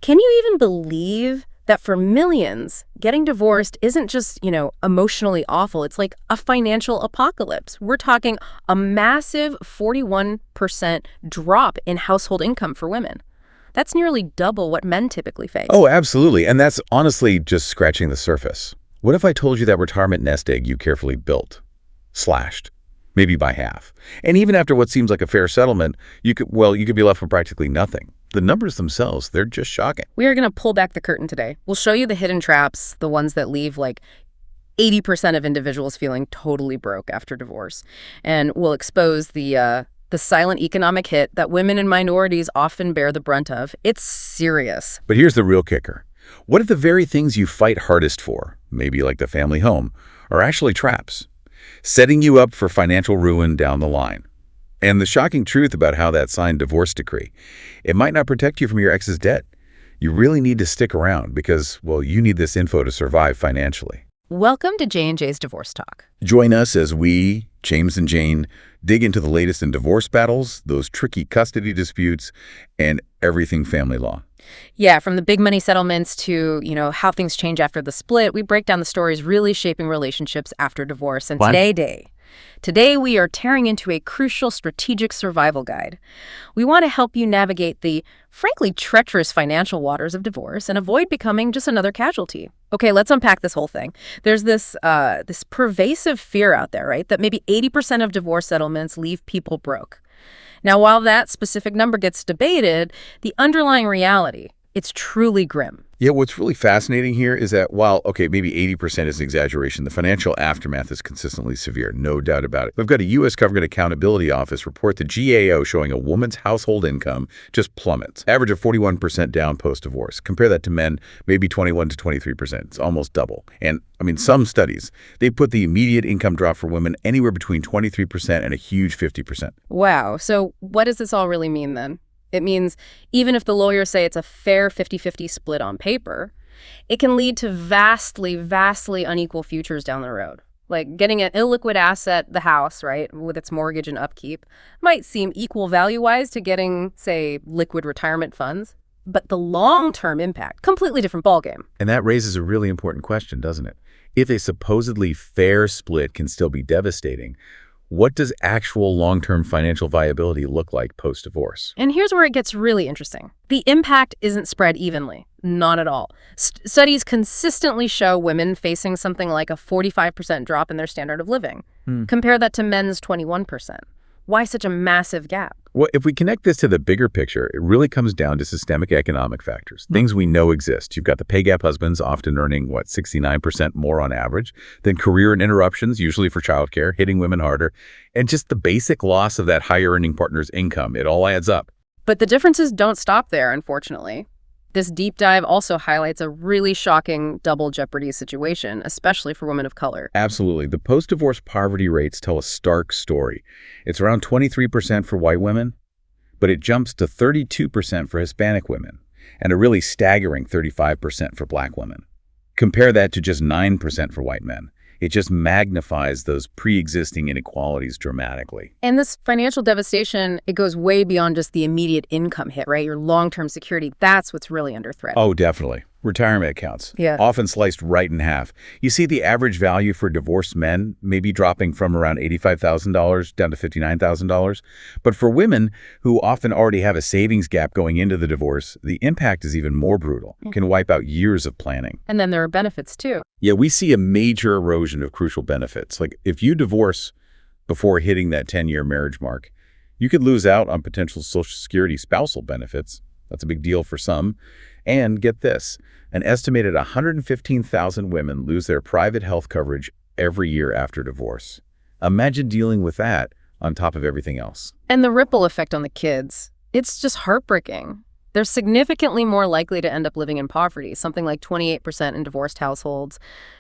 Can you even believe that for millions, getting divorced isn't just, emotionally awful. It's like a financial apocalypse. We're talking a massive 41% drop in household income for women. That's nearly double what men typically face. Oh, absolutely. And that's honestly just scratching the surface. What if I told you that retirement nest egg you carefully built, slashed, maybe by half? And even after what seems like a fair settlement, you could be left with practically nothing. The numbers themselves, they're just shocking. We are going to pull back the curtain today. We'll show you the hidden traps, the ones that leave like 80% of individuals feeling totally broke after divorce. And we'll expose the silent economic hit that women and minorities often bear the brunt of. It's serious. But here's the real kicker. What if the very things you fight hardest for, maybe like the family home, are actually traps, setting you up for financial ruin down the line? And the shocking truth about how that signed divorce decree, it might not protect you from your ex's debt. You really need to stick around because, you need this info to survive financially. Welcome to J&J's Divorce Talk. Join us as we, James and Jane, dig into the latest in divorce battles, those tricky custody disputes, and everything family law. Yeah, from the big money settlements to, how things change after the split, we break down the stories really shaping relationships after divorce. And Today, we are tearing into a crucial strategic survival guide. We want to help you navigate the, frankly, treacherous financial waters of divorce and avoid becoming just another casualty. Okay, let's unpack this whole thing. There's this pervasive fear out there, right, that maybe 80% of divorce settlements leave people broke. Now, while that specific number gets debated, the underlying reality, it's truly grim. Yeah, what's really fascinating here is that while, maybe 80% is an exaggeration, the financial aftermath is consistently severe, no doubt about it. We've got a U.S. Government Accountability Office report, the GAO, showing a woman's household income just plummets, average of 41% down post-divorce. Compare that to men, maybe 21 to 23%. It's almost double. And, some studies, they put the immediate income drop for women anywhere between 23% and a huge 50%. Wow. So what does this all really mean then? It means even if the lawyers say it's a fair 50-50 split on paper, it can lead to vastly, vastly unequal futures down the road. Like getting an illiquid asset, the house, right, with its mortgage and upkeep, might seem equal value-wise to getting, say, liquid retirement funds. But the long-term impact, completely different ballgame. And that raises a really important question, doesn't it? If a supposedly fair split can still be devastating, what does actual long-term financial viability look like post-divorce? And here's where it gets really interesting. The impact isn't spread evenly. Not at all. Studies consistently show women facing something like a 45% drop in their standard of living. Compare that to men's 21%. Why such a massive gap? Well, if we connect this to the bigger picture, it really comes down to systemic economic factors, things we know exist. You've got the pay gap husbands often earning, 69% more on average, then career and interruptions, usually for childcare, hitting women harder, and just the basic loss of that higher earning partner's income. It all adds up. But the differences don't stop there, unfortunately. This deep dive also highlights a really shocking double jeopardy situation, especially for women of color. Absolutely. The post-divorce poverty rates tell a stark story. It's around 23% for white women, but it jumps to 32% for Hispanic women, and a really staggering 35% for black women. Compare that to just 9% for white men. It just magnifies those pre-existing inequalities dramatically. And this financial devastation, it goes way beyond just the immediate income hit, right? Your long-term security, that's what's really under threat. Oh, definitely. Retirement accounts, often sliced right in half. You see the average value for divorced men maybe dropping from around $85,000 down to $59,000. But for women who often already have a savings gap going into the divorce, the impact is even more brutal. It can wipe out years of planning. And then there are benefits too. Yeah, we see a major erosion of crucial benefits. Like if you divorce before hitting that 10-year marriage mark, you could lose out on potential Social Security spousal benefits. That's a big deal for some. And get this, an estimated 115,000 women lose their private health coverage every year after divorce. Imagine dealing with that on top of everything else. And the ripple effect on the kids, it's just heartbreaking. They're significantly more likely to end up living in poverty, something like 28% in divorced households,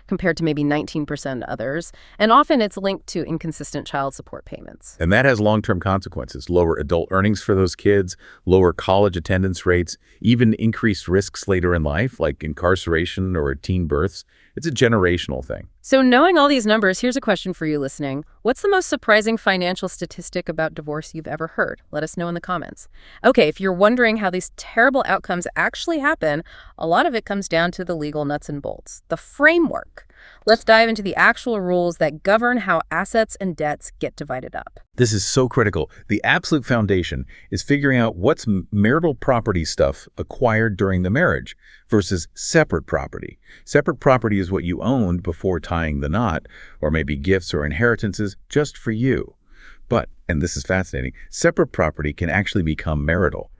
compared to maybe 19% others. And often it's linked to inconsistent child support payments. And that has long-term consequences: lower adult earnings for those kids, lower college attendance rates, even increased risks later in life, like incarceration or teen births. It's a generational thing. So knowing all these numbers, here's a question for you listening. What's the most surprising financial statistic about divorce you've ever heard? Let us know in the comments. Okay, if you're wondering how these terrible outcomes actually happen, a lot of it comes down to the legal nuts and bolts, the framework. Let's dive into the actual rules that govern how assets and debts get divided up. This is so critical. The absolute foundation is figuring out what's marital property stuff acquired during the marriage versus separate property. Separate property is what you owned before tying the knot, or maybe gifts or inheritances just for you. But, and this is fascinating, separate property can actually become marital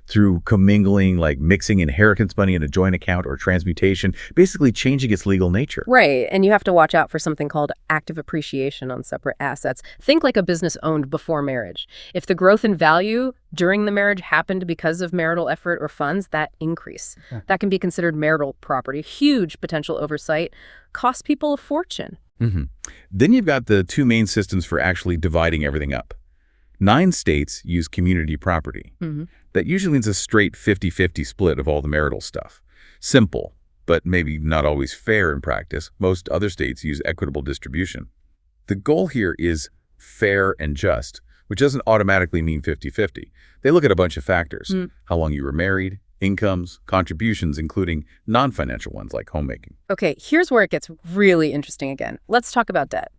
through commingling, like mixing inheritance money in a joint account or transmutation, basically changing its legal nature. Right, and you have to watch out for something called active appreciation on separate assets. Think like a business owned before marriage. If the growth in value during the marriage happened because of marital effort or funds, that increase. That can be considered marital property. Huge potential oversight. Costs people a fortune. Then you've got the two main systems for actually dividing everything up. 9 states use community property. That usually means a straight 50-50 split of all the marital stuff. Simple, but maybe not always fair in practice. Most other states use equitable distribution. The goal here is fair and just, which doesn't automatically mean 50-50. They look at a bunch of factors: how long you were married, incomes, contributions, including non-financial ones like homemaking. Okay, here's where it gets really interesting again. Let's talk about debt.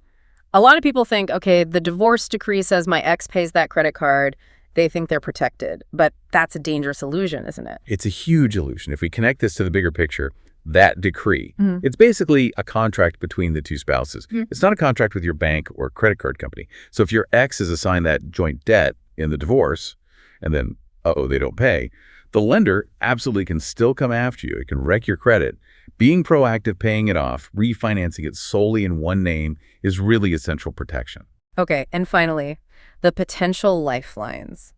A lot of people think, okay, the divorce decree says my ex pays that credit card. They think they're protected. But that's a dangerous illusion, isn't it? It's a huge illusion. If we connect this to the bigger picture, that decree, it's basically a contract between the two spouses. It's not a contract with your bank or credit card company. So if your ex is assigned that joint debt in the divorce, and then, they don't pay, the lender absolutely can still come after you. It can wreck your credit. Being proactive, paying it off, refinancing it solely in one name is really essential protection. Okay, and finally, the potential lifelines.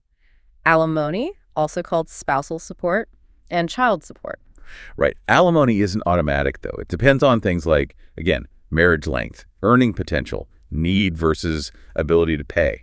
Alimony, also called spousal support, and child support. Right. Alimony isn't automatic, though. It depends on things like, again, marriage length, earning potential, need versus ability to pay.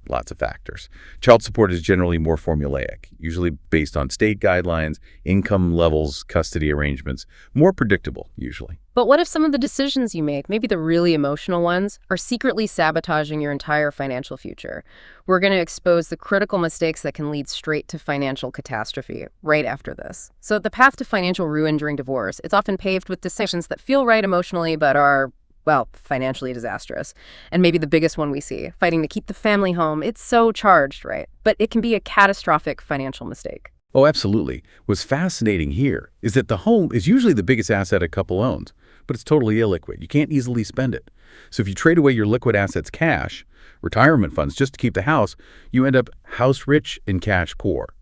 Lots of factors. Child support is generally more formulaic, usually based on state guidelines, income levels, custody arrangements, more predictable, usually. But what if some of the decisions you make, maybe the really emotional ones, are secretly sabotaging your entire financial future? We're going to expose the critical mistakes that can lead straight to financial catastrophe right after this. So the path to financial ruin during divorce, it's often paved with decisions that feel right emotionally but are, well, financially disastrous. And maybe the biggest one we see, fighting to keep the family home. It's so charged, right? But it can be a catastrophic financial mistake. Oh, absolutely. What's fascinating here is that the home is usually the biggest asset a couple owns, but it's totally illiquid. You can't easily spend it. So if you trade away your liquid assets cash, retirement funds, just to keep the house, you end up house rich and cash poor.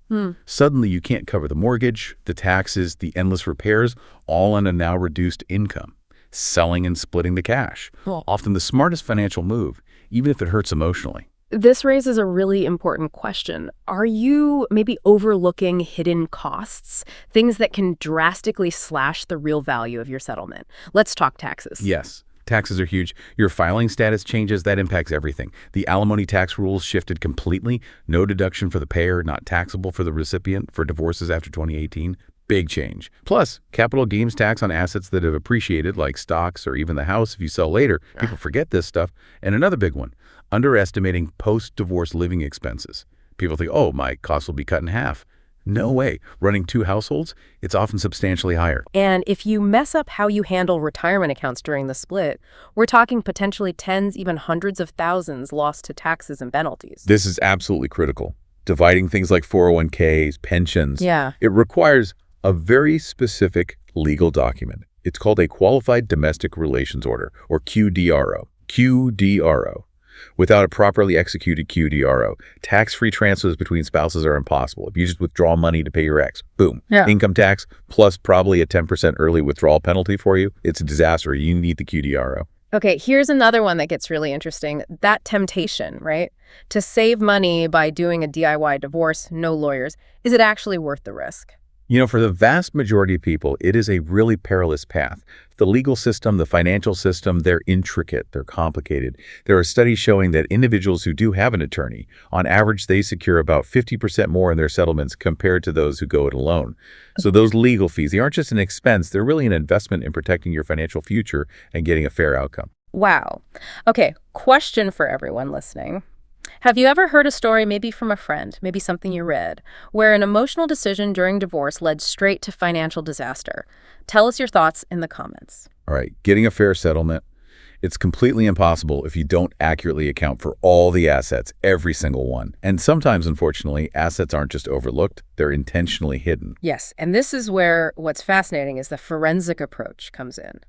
Suddenly you can't cover the mortgage, the taxes, the endless repairs, all on a now reduced income. Selling and splitting the cash. Often the smartest financial move, even if it hurts emotionally. This raises a really important question. Are you maybe overlooking hidden costs, things that can drastically slash the real value of your settlement? Let's talk taxes. Yes. Taxes are huge. Your filing status changes, that impacts everything. The alimony tax rules shifted completely. No deduction for the payer, not taxable for the recipient for divorces after 2018. Big change. Plus, capital gains tax on assets that have appreciated, like stocks or even the house if you sell later. People forget this stuff. And another big one, underestimating post-divorce living expenses. People think, oh, my costs will be cut in half. No way. Running 2 households, it's often substantially higher. And if you mess up how you handle retirement accounts during the split, we're talking potentially tens, even hundreds of thousands lost to taxes and penalties. This is absolutely critical. Dividing things like 401ks, pensions. It requires a very specific legal document. It's called a Qualified Domestic Relations Order, or QDRO. QDRO. Without a properly executed QDRO, tax-free transfers between spouses are impossible. If you just withdraw money to pay your ex, boom. Income tax plus probably a 10% early withdrawal penalty for you. It's a disaster. You need the QDRO. Okay, here's another one that gets really interesting. That temptation, right? To save money by doing a DIY divorce, no lawyers. Is it actually worth the risk? For the vast majority of people, it is a really perilous path. The legal system, the financial system, they're intricate, they're complicated. There are studies showing that individuals who do have an attorney, on average, they secure about 50% more in their settlements compared to those who go it alone. So those legal fees, they aren't just an expense, they're really an investment in protecting your financial future and getting a fair outcome. Wow. Okay, question for everyone listening. Have you ever heard a story, maybe from a friend, maybe something you read, where an emotional decision during divorce led straight to financial disaster? Tell us your thoughts in the comments. All right, getting a fair settlement, it's completely impossible if you don't accurately account for all the assets, every single one. And sometimes, unfortunately, assets aren't just overlooked, they're intentionally hidden. Yes, and this is where what's fascinating is the forensic approach comes in.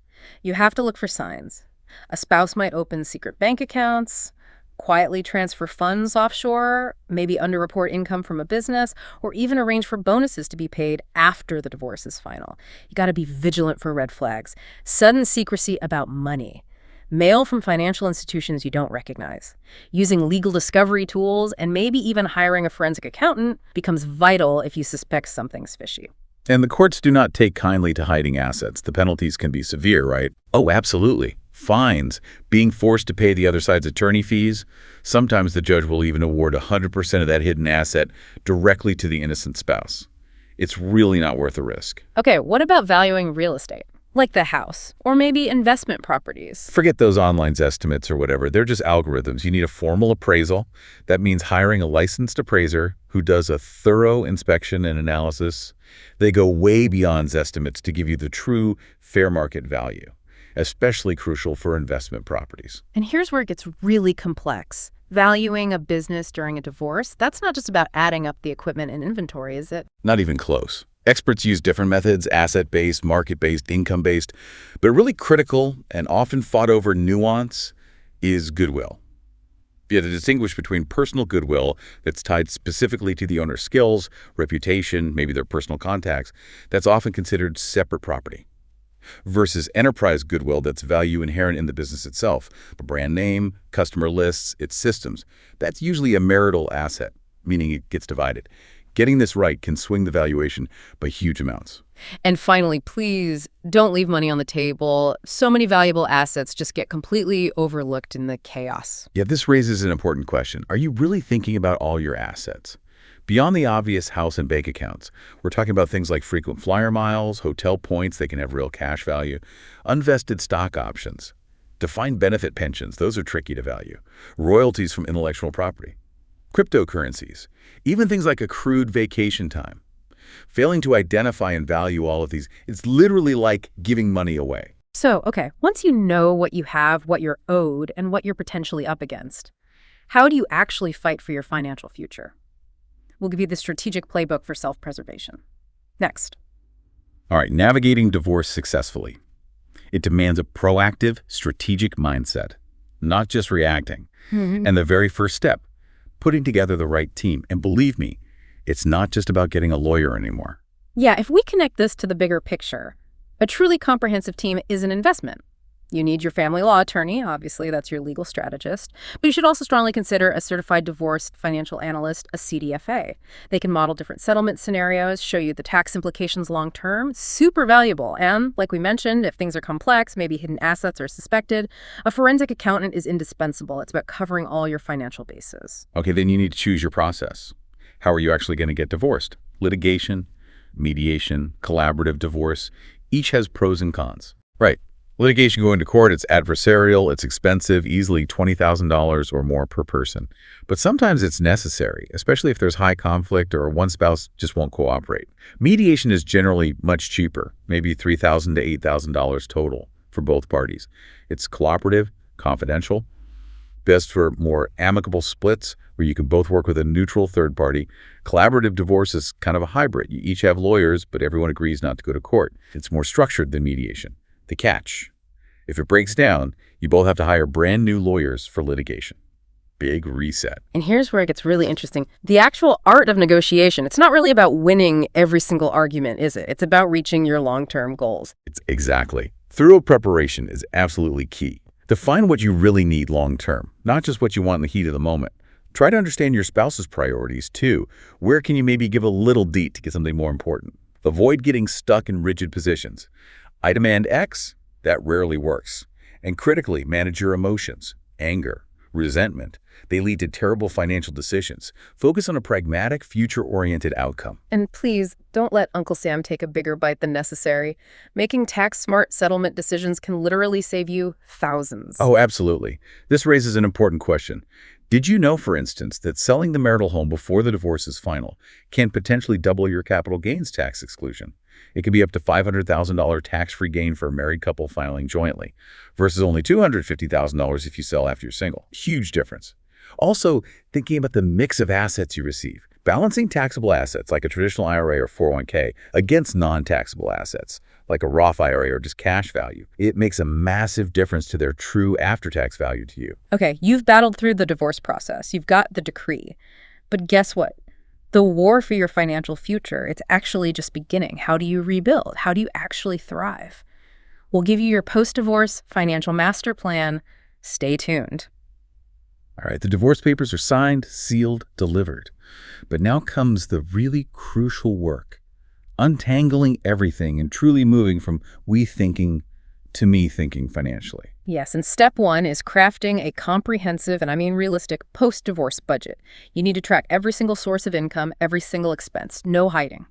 You have to look for signs. A spouse might open secret bank accounts, quietly transfer funds offshore, maybe underreport income from a business, or even arrange for bonuses to be paid after the divorce is final. You got to be vigilant for red flags. Sudden secrecy about money. Mail from financial institutions you don't recognize. Using legal discovery tools and maybe even hiring a forensic accountant becomes vital if you suspect something's fishy. And the courts do not take kindly to hiding assets. The penalties can be severe, right? Oh, absolutely. Fines, being forced to pay the other side's attorney fees. Sometimes the judge will even award 100% of that hidden asset directly to the innocent spouse. It's really not worth the risk. Okay, what about valuing real estate? Like the house, or maybe investment properties. Forget those online estimates or whatever. They're just algorithms. You need a formal appraisal. That means hiring a licensed appraiser who does a thorough inspection and analysis. They go way beyond estimates to give you the true fair market value, especially crucial for investment properties. And here's where it gets really complex. Valuing a business during a divorce, that's not just about adding up the equipment and inventory, is it? Not even close. Experts use different methods, asset-based, market-based, income-based, but really critical and often fought over nuance is goodwill. You have to distinguish between personal goodwill that's tied specifically to the owner's skills, reputation, maybe their personal contacts, that's often considered separate property, versus enterprise goodwill that's value inherent in the business itself, a brand name, customer lists, its systems. That's usually a marital asset, meaning it gets divided. Getting this right can swing the valuation by huge amounts. And finally, please don't leave money on the table. So many valuable assets just get completely overlooked in the chaos. Yeah, this raises an important question. Are you really thinking about all your assets? Beyond the obvious house and bank accounts, we're talking about things like frequent flyer miles, hotel points, they can have real cash value, unvested stock options, defined benefit pensions, those are tricky to value, royalties from intellectual property, cryptocurrencies, even things like accrued vacation time. Failing to identify and value all of these, it's literally like giving money away. So, okay, once you know what you have, what you're owed, and what you're potentially up against, how do you actually fight for your financial future? We'll give you the strategic playbook for self-preservation. Next. All right, navigating divorce successfully. It demands a proactive, strategic mindset, not just reacting. And the very first step, putting together the right team. And believe me, it's not just about getting a lawyer anymore. Yeah, if we connect this to the bigger picture, a truly comprehensive team is an investment. You need your family law attorney, obviously that's your legal strategist, but you should also strongly consider a certified divorce financial analyst, a CDFA. They can model different settlement scenarios, show you the tax implications long-term, super valuable. And like we mentioned, if things are complex, maybe hidden assets are suspected, a forensic accountant is indispensable. It's about covering all your financial bases. Okay, then you need to choose your process. How are you actually going to get divorced? Litigation, mediation, collaborative divorce, each has pros and cons. Right. Litigation going to court, it's adversarial, it's expensive, easily $20,000 or more per person. But sometimes it's necessary, especially if there's high conflict or one spouse just won't cooperate. Mediation is generally much cheaper, maybe $3,000 to $8,000 total for both parties. It's cooperative, confidential, best for more amicable splits where you can both work with a neutral third party. Collaborative divorce is kind of a hybrid. You each have lawyers, but everyone agrees not to go to court. It's more structured than mediation. The catch: if it breaks down, you both have to hire brand new lawyers for litigation. Big reset. And here's where it gets really interesting. The actual art of negotiation, it's not really about winning every single argument, is it? It's about reaching your long-term goals. It's exactly. Thorough preparation is absolutely key. Define what you really need long-term, not just what you want in the heat of the moment. Try to understand your spouse's priorities, too. Where can you maybe give a little deet to get something more important? Avoid getting stuck in rigid positions. I demand X, that rarely works. And critically, manage your emotions, anger, resentment. They lead to terrible financial decisions. Focus on a pragmatic, future-oriented outcome. And please, don't let Uncle Sam take a bigger bite than necessary. Making tax-smart settlement decisions can literally save you thousands. Oh, absolutely. This raises an important question. Did you know, for instance, that selling the marital home before the divorce is final can potentially double your capital gains tax exclusion? It could be up to $500,000 tax-free gain for a married couple filing jointly, versus only $250,000 if you sell after you're single. Huge difference. Also, thinking about the mix of assets you receive. Balancing taxable assets like a traditional IRA or 401k against non-taxable assets like a Roth IRA or just cash value, it makes a massive difference to their true after-tax value to you. Okay, you've battled through the divorce process. You've got the decree. But guess what? The war for your financial future, it's actually just beginning. How do you rebuild? How do you actually thrive? We'll give you your post-divorce financial master plan. Stay tuned. All right, the divorce papers are signed, sealed, delivered. But now comes the really crucial work. Untangling everything and truly moving from we thinking to me thinking financially. Yes, and step one is crafting a comprehensive, and I mean realistic, post-divorce budget. You need to track every single source of income, every single expense, no hiding.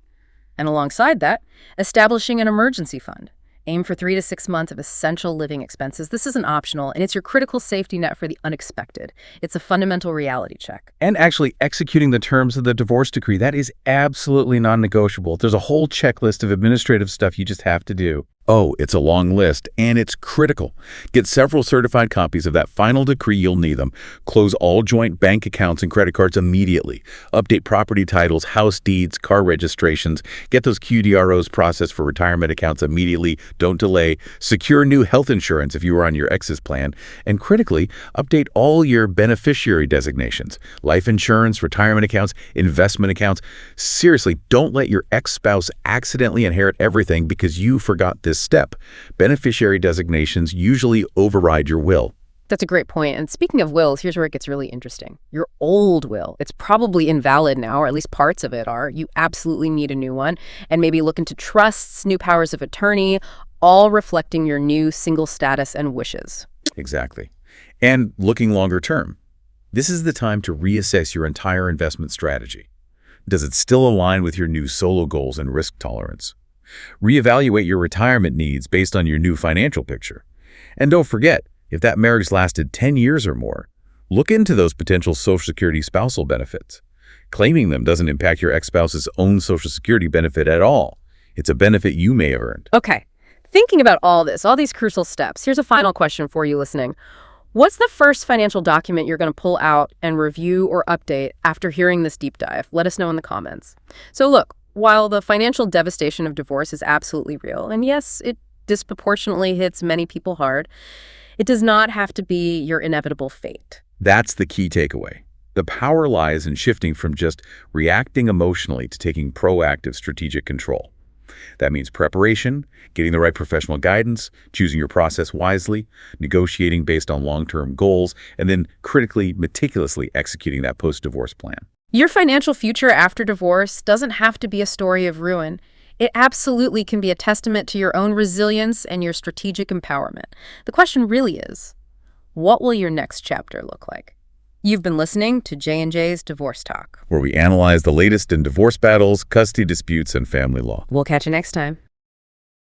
And alongside that, establishing an emergency fund. Aim for 3 to 6 months of essential living expenses. This isn't optional, and it's your critical safety net for the unexpected. It's a fundamental reality check. And actually executing the terms of the divorce decree, that is absolutely non-negotiable. There's a whole checklist of administrative stuff you just have to do. Oh, it's a long list, and it's critical. Get several certified copies of that final decree. You'll need them. Close all joint bank accounts and credit cards immediately. Update property titles, house deeds, car registrations. Get those QDROs processed for retirement accounts immediately. Don't delay. Secure new health insurance if you are on your ex's plan. And critically, update all your beneficiary designations. Life insurance, retirement accounts, investment accounts. Seriously, don't let your ex-spouse accidentally inherit everything because you forgot this step. Beneficiary designations usually override your will. That's a great point. And speaking of wills, here's where it gets really interesting. Your old will, it's probably invalid now, or at least parts of it are. You absolutely need a new one. And maybe look into trusts, new powers of attorney, all reflecting your new single status and wishes. Exactly. And looking longer term, this is the time to reassess your entire investment strategy. Does it still align with your new solo goals and risk tolerance? Reevaluate your retirement needs based on your new financial picture. And don't forget, if that marriage lasted 10 years or more, look into those potential Social Security spousal benefits. Claiming them doesn't impact your ex-spouse's own Social Security benefit at all. It's a benefit you may have earned. Okay, thinking about all this, all these crucial steps, here's a final question for you listening. What's the first financial document you're going to pull out and review or update after hearing this deep dive? Let us know in the comments. So look, while the financial devastation of divorce is absolutely real, and yes, it disproportionately hits many people hard, it does not have to be your inevitable fate. That's the key takeaway. The power lies in shifting from just reacting emotionally to taking proactive strategic control. That means preparation, getting the right professional guidance, choosing your process wisely, negotiating based on long-term goals, and then critically, meticulously executing that post-divorce plan. Your financial future after divorce doesn't have to be a story of ruin. It absolutely can be a testament to your own resilience and your strategic empowerment. The question really is, what will your next chapter look like? You've been listening to J&J's Divorce Talk, where we analyze the latest in divorce battles, custody disputes, and family law. We'll catch you next time.